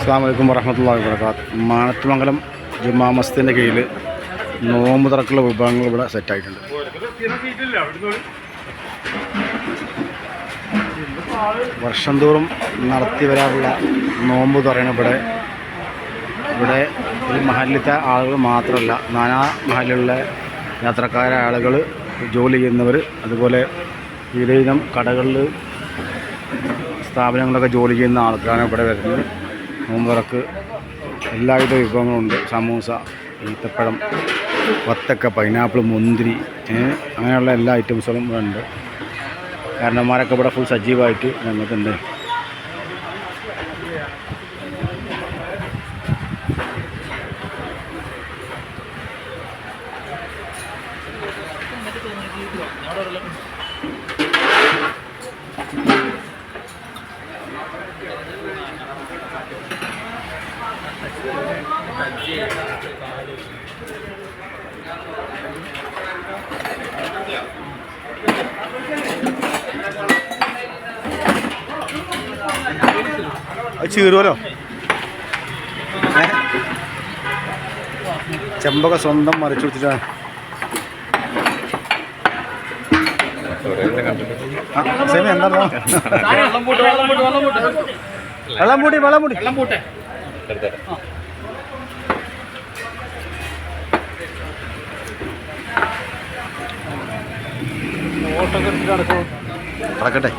അസ്സലാമു അലൈക്കും വറഹ്മത്തുള്ളാഹി വബറകാതുഹു. മാനത്തുമംഗലം ജുമാ മസ്ജിദിൻ്റെ കീഴിൽ നോമ്പ് തുറക്കുള്ള വിഭവങ്ങൾ ഇവിടെ സെറ്റായിട്ടുണ്ട്. വർഷം തോറും നടത്തി വരാറുള്ള നോമ്പ് തുറയാണ് ഇവിടെ ഈ മഹല്ലിലത്തെ ആളുകൾ മാത്രമല്ല, നാനാ മഹലിലുള്ള യാത്രക്കാരായ ആളുകൾ, ജോലി ചെയ്യുന്നവർ, അതുപോലെ വിവിധയിനം കടകളിൽ സ്ഥാപനങ്ങളൊക്കെ ജോലി ചെയ്യുന്ന ആൾക്കാരാണ് ഇവിടെ വരുന്നത്. നോമ്പ് തുറക്ക് എല്ലാവിധ വിഭവങ്ങളുണ്ട്. സമൂസ, ഈത്തപ്പഴം, വത്തക്ക, പൈനാപ്പിൾ, മുന്തിരി, അങ്ങനെയുള്ള എല്ലാ ഐറ്റംസുകളും ഇവിടെ ഉണ്ട്. കാരണന്മാരൊക്കെ ഇവിടെ ഫുൾ സജീവമായിട്ട് രംഗത്തുണ്ട്. അത് ചീറുമല്ലോ. ചെമ്പൊക്കെ സ്വന്തം മറിച്ചു വെച്ചിട്ടാണ്. സെമി എന്താ വെള്ളം മൂടി നടക്കട്ടെ.